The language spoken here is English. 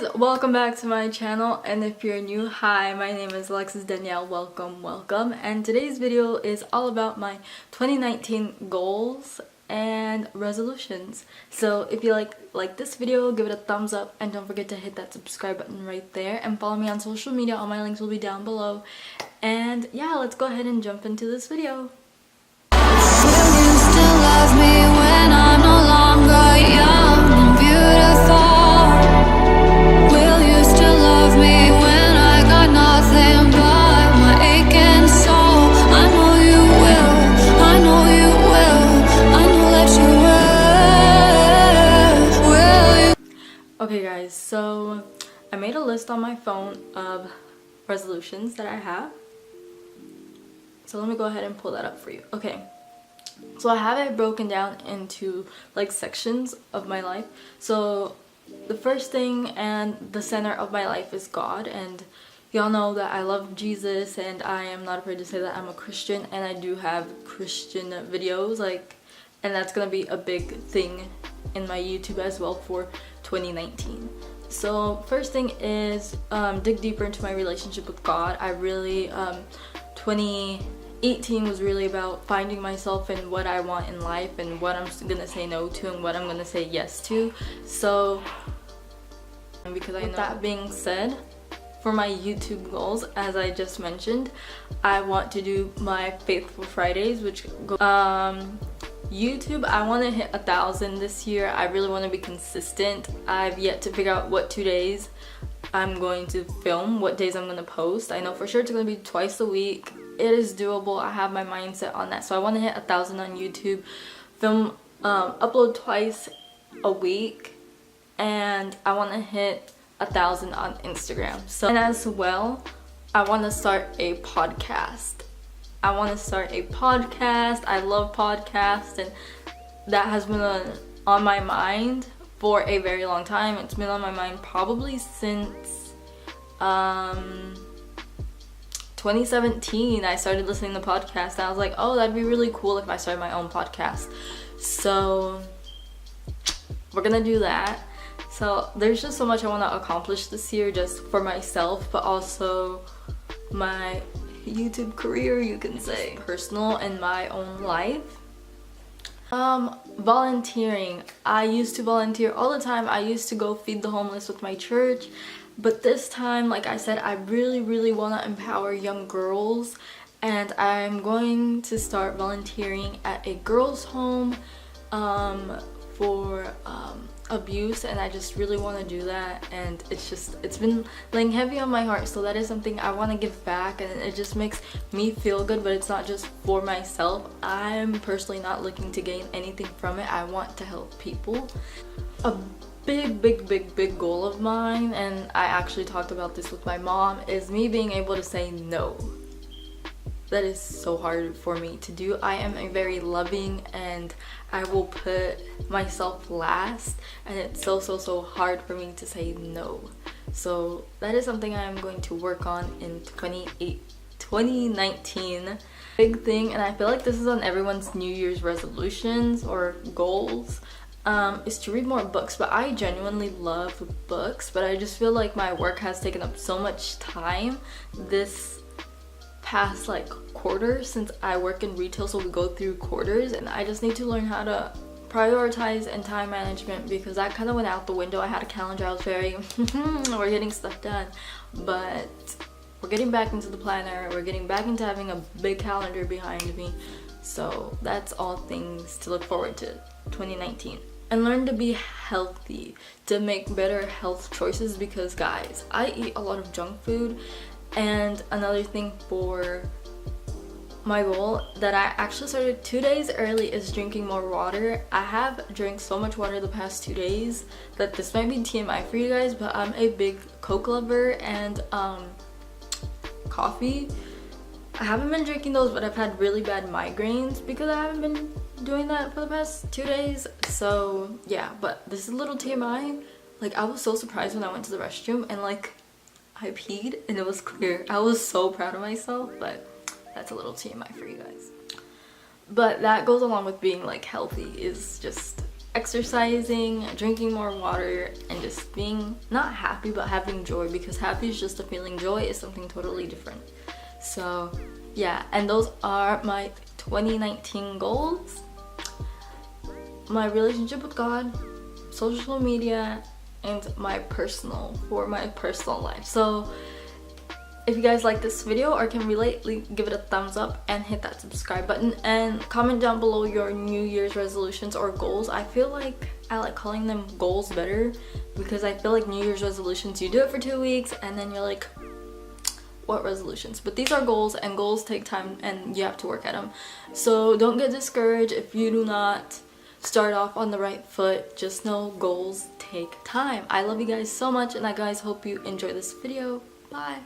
guys, welcome back to my channel, and if you're new, hi, my name is Alexis Danielle. Welcome, and today's video is all about my 2019 goals and resolutions. So if you like this video, give it a thumbs up, and don't forget to hit that subscribe button right there, and follow me on social media. All my links will be down below. And yeah, let's go ahead and jump into this video. Will you still love me when I'm no longer young and beautiful? Will you still love me when I got nothing but my aching soul? I know you will, I know you will, I know that you will. Okay guys, so I made a list on my phone of resolutions that I have. So let me go ahead and pull that up for you. Okay. So I have it broken down into like sections of my life. So the first thing and the center of my life is God, and y'all know that I love Jesus, and I am not afraid to say that I'm a Christian, and I do have Christian videos, and that's gonna be a big thing in my YouTube as well for 2019. So first thing is dig deeper into my relationship with God. I really 2018 was really about finding myself and what I want in life and what I'm gonna say no to and what I'm gonna say yes to. So because I know, with that being said, for my YouTube goals, as I just mentioned, I want to do my Faithful Fridays, which YouTube, I want to hit 1,000 this year. I really want to be consistent. I've yet to figure out what 2 days I'm going to film, what days I'm going to post. I know for sure it's going to be twice a week. It is doable. I have my mindset on that. So I want to hit 1,000 on YouTube, film, upload twice a week, and I want to hit 1,000 on Instagram. So, and as well, I want to start a podcast. I love podcasts, and that has been on my mind for a very long time. It's been on my mind probably since 2017. I started listening to podcasts, and I was like, oh, that'd be really cool if I started my own podcast. So we're gonna do that. So there's just so much I want to accomplish this year, just for myself, but also my YouTube career, you can say, personal and my own life. Volunteering. I used to volunteer all the time. I used to go feed the homeless with my church, but this time, like I said, I really want to empower young girls, and I'm going to start volunteering at a girls' home for abuse, and I just really want to do that, and it's been laying heavy on my heart. So that is something I want to give back, and it just makes me feel good, but it's not just for myself. I'm personally not looking to gain anything from it. I want to help people. A big goal of mine, and I actually talked about this with my mom, is me being able to say no. That is so hard for me to do. I am a very loving, and I will put myself last, and it's so hard for me to say no. So that is something I am going to work on in 2019. Big thing, and I feel like this is on everyone's New Year's resolutions or goals, is to read more books. But I genuinely love books, but I just feel like my work has taken up so much time this past quarter, since I work in retail, so we go through quarters, and I just need to learn how to prioritize and time management, because that kind of went out the window. I had a calendar, I was very we're getting stuff done, but we're getting back into the planner, we're getting back into having a big calendar behind me. So that's all things to look forward to 2019. And learn to be healthy, to make better health choices, because guys, I eat a lot of junk food. And another thing for my goal that I actually started 2 days early is drinking more water. I have drank so much water the past 2 days that this might be TMI for you guys, but I'm a big Coke lover, and coffee. I haven't been drinking those, but I've had really bad migraines because I haven't been doing that for the past 2 days. So yeah, but this is a little TMI. I was so surprised when I went to the restroom and I peed and it was clear. I was so proud of myself, but that's a little TMI for you guys. But that goes along with being healthy, is just exercising, drinking more water, and just being not happy but having joy, because happy is just a feeling, joy is something totally different. So yeah, and those are my 2019 goals. My relationship with God, social media, and my personal life. So if you guys like this video or can relate, give it a thumbs up and hit that subscribe button, and comment down below your New Year's resolutions or goals. I feel like I like calling them goals better, because I feel like New Year's resolutions, you do it for 2 weeks and then you're like, what resolutions? But these are goals, and goals take time and you have to work at them. So don't get discouraged if you do not start off on the right foot. Just know goals take time. I love you guys so much, and I guys hope you enjoy this video. Bye.